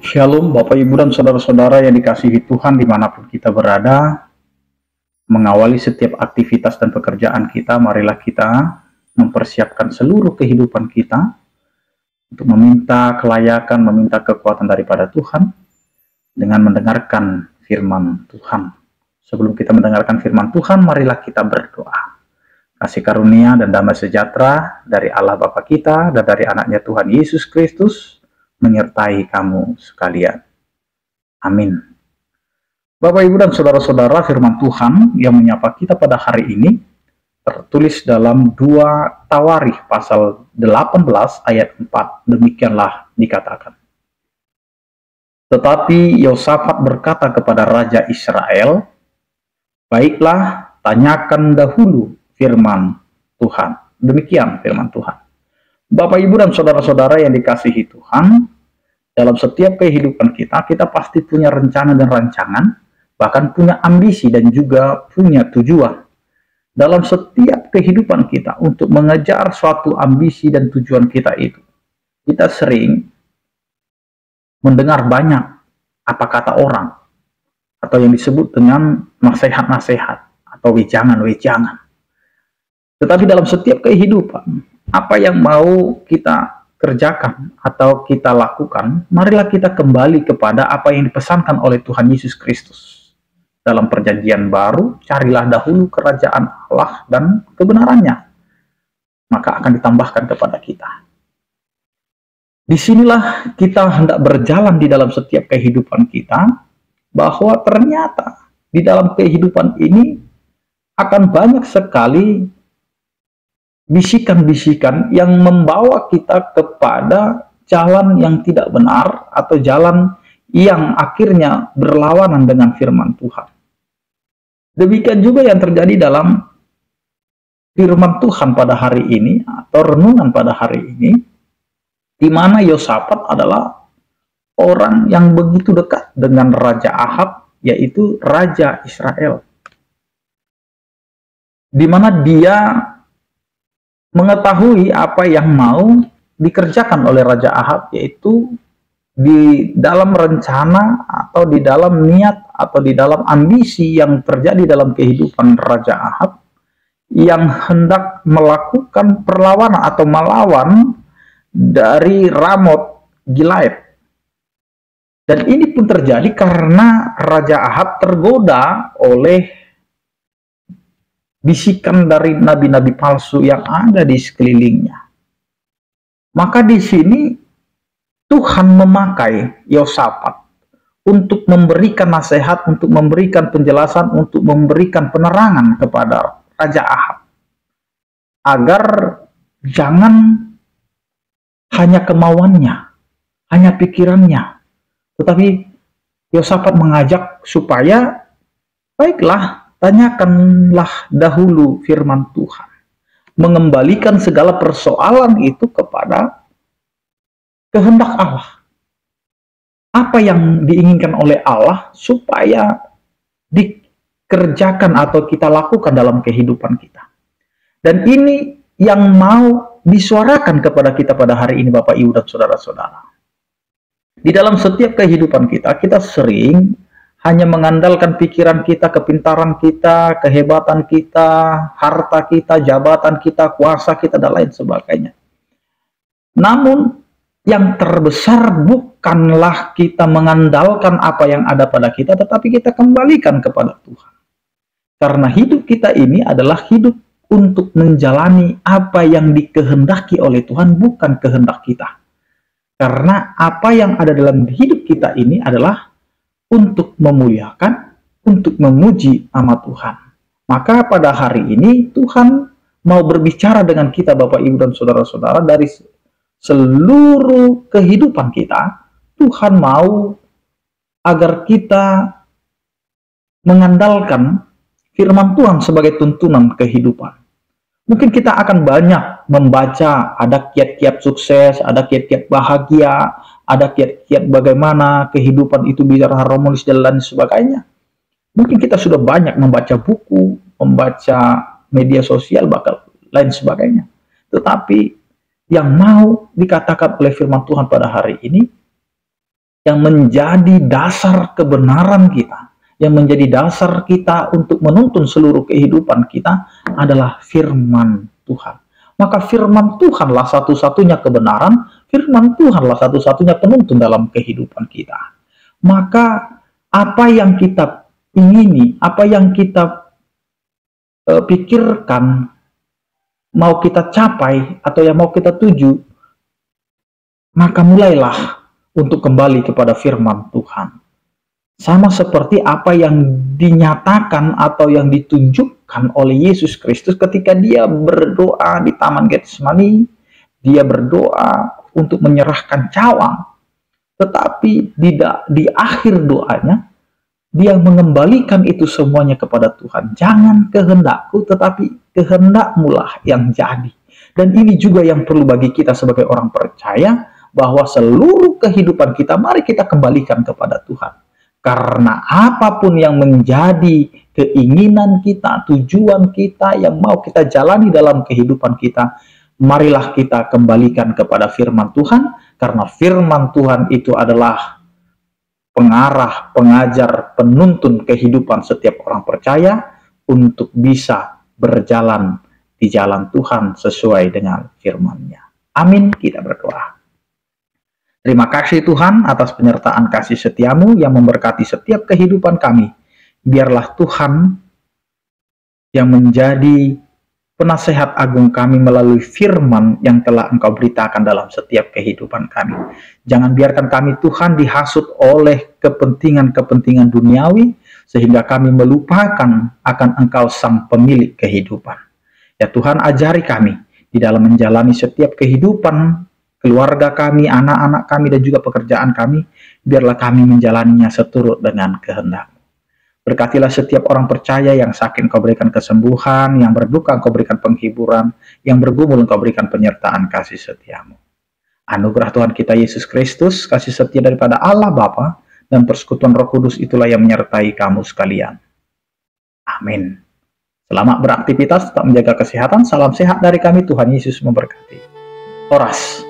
Shalom Bapak Ibu dan Saudara-saudara yang dikasihi Tuhan dimanapun kita berada. Mengawali setiap aktivitas dan pekerjaan kita, marilah kita mempersiapkan seluruh kehidupan kita untuk meminta kelayakan, meminta kekuatan daripada Tuhan dengan mendengarkan firman Tuhan. Sebelum kita mendengarkan firman Tuhan, marilah kita berdoa. Kasih karunia dan damai sejahtera dari Allah Bapa kita dan dari anaknya Tuhan Yesus Kristus menyertai kamu sekalian. Amin. Bapak, Ibu, dan Saudara-saudara, firman Tuhan yang menyapa kita pada hari ini tertulis dalam 2 Tawarikh pasal 18 ayat 4. Demikianlah dikatakan. Tetapi Yosafat berkata kepada Raja Israel, "Baiklah, tanyakan dahulu firman Tuhan." Demikian firman Tuhan. Bapak, Ibu, dan Saudara-saudara yang dikasihi Tuhan, dalam setiap kehidupan kita pasti punya rencana dan rancangan, bahkan punya ambisi dan juga punya tujuan. Dalam setiap kehidupan kita untuk mengejar suatu ambisi dan tujuan kita itu, kita sering mendengar banyak apa kata orang, atau yang disebut dengan nasihat-nasihat atau wejangan-wejangan. Tetapi dalam setiap kehidupan, apa yang mau kita kerjakan atau kita lakukan, marilah kita kembali kepada apa yang dipesankan oleh Tuhan Yesus Kristus. Dalam perjanjian baru, carilah dahulu kerajaan Allah dan kebenarannya, maka akan ditambahkan kepada kita. Disinilah kita hendak berjalan di dalam setiap kehidupan kita, bahwa ternyata di dalam kehidupan ini akan banyak sekali bisikan-bisikan yang membawa kita kepada jalan yang tidak benar atau jalan yang akhirnya berlawanan dengan firman Tuhan. Demikian juga yang terjadi dalam firman Tuhan pada hari ini atau renungan pada hari ini, di mana Yosafat adalah orang yang begitu dekat dengan Raja Ahab, yaitu Raja Israel, di mana dia mengetahui apa yang mau dikerjakan oleh Raja Ahab, yaitu di dalam rencana atau di dalam niat atau di dalam ambisi yang terjadi dalam kehidupan Raja Ahab yang hendak melakukan perlawanan atau melawan dari Ramot Gilead. Dan ini pun terjadi karena Raja Ahab tergoda oleh bisikan dari nabi-nabi palsu yang ada di sekelilingnya. Maka di sini Tuhan memakai Yosafat untuk memberikan nasihat, untuk memberikan penjelasan, untuk memberikan penerangan kepada Raja Ahab, agar jangan hanya kemauannya, hanya pikirannya, tetapi Yosafat mengajak supaya baiklah, tanyakanlah dahulu firman Tuhan. Mengembalikan segala persoalan itu kepada kehendak Allah. Apa yang diinginkan oleh Allah supaya dikerjakan atau kita lakukan dalam kehidupan kita. Dan ini yang mau disuarakan kepada kita pada hari ini, Bapak, Ibu, dan Saudara-saudara. Di dalam setiap kehidupan kita sering hanya mengandalkan pikiran kita, kepintaran kita, kehebatan kita, harta kita, jabatan kita, kuasa kita, dan lain sebagainya. Namun, yang terbesar bukanlah kita mengandalkan apa yang ada pada kita, tetapi kita kembalikan kepada Tuhan. Karena hidup kita ini adalah hidup untuk menjalani apa yang dikehendaki oleh Tuhan, bukan kehendak kita. Karena apa yang ada dalam hidup kita ini adalah untuk memuliakan, untuk memuji nama Tuhan. Maka pada hari ini Tuhan mau berbicara dengan kita, Bapak, Ibu, dan Saudara-saudara, dari seluruh kehidupan kita. Tuhan mau agar kita mengandalkan firman Tuhan sebagai tuntunan kehidupan. Mungkin kita akan banyak membaca, ada kiat-kiat sukses, ada kiat-kiat bahagia, ada kiat-kiat bagaimana kehidupan itu bisa harmonis dan lain sebagainya. Mungkin kita sudah banyak membaca buku, membaca media sosial, bahkan lain sebagainya. Tetapi yang mau dikatakan oleh firman Tuhan pada hari ini, yang menjadi dasar kebenaran kita, yang menjadi dasar kita untuk menuntun seluruh kehidupan kita adalah firman Tuhan. Maka firman Tuhanlah satu-satunya kebenaran, firman Tuhanlah satu-satunya penuntun dalam kehidupan kita. Maka apa yang kita ingini, apa yang kita pikirkan, mau kita capai atau yang mau kita tuju, maka mulailah untuk kembali kepada firman Tuhan. Sama seperti apa yang dinyatakan atau yang ditunjukkan oleh Yesus Kristus ketika dia berdoa di Taman Getsemani. Dia berdoa untuk menyerahkan cawang. Tetapi di akhir doanya, dia mengembalikan itu semuanya kepada Tuhan. Jangan kehendakku, tetapi kehendakmulah yang jadi. Dan ini juga yang perlu bagi kita sebagai orang percaya, bahwa seluruh kehidupan kita, mari kita kembalikan kepada Tuhan. Karena apapun yang menjadi keinginan kita, tujuan kita, yang mau kita jalani dalam kehidupan kita, marilah kita kembalikan kepada firman Tuhan, karena firman Tuhan itu adalah pengarah, pengajar, penuntun kehidupan setiap orang percaya untuk bisa berjalan di jalan Tuhan sesuai dengan firman-Nya. Amin, kita berdoa. Terima kasih Tuhan atas penyertaan kasih setiamu yang memberkati setiap kehidupan kami. Biarlah Tuhan yang menjadi penasehat agung kami melalui firman yang telah Engkau beritakan dalam setiap kehidupan kami. Jangan biarkan kami Tuhan dihasut oleh kepentingan-kepentingan duniawi, sehingga kami melupakan akan Engkau sang pemilik kehidupan. Ya Tuhan, ajari kami di dalam menjalani setiap kehidupan keluarga kami, anak-anak kami, dan juga pekerjaan kami, biarlah kami menjalaninya seturut dengan kehendak-Mu. Berkatilah setiap orang percaya yang sakit, Engkau berikan kesembuhan, yang berduka Engkau berikan penghiburan, yang bergumul Engkau berikan penyertaan kasih setiamu. Anugerah Tuhan kita Yesus Kristus, kasih setia daripada Allah Bapa, dan persekutuan Roh Kudus itulah yang menyertai kamu sekalian. Amin. Selamat beraktivitas, tetap menjaga kesehatan. Salam sehat dari kami, Tuhan Yesus memberkati. Horas.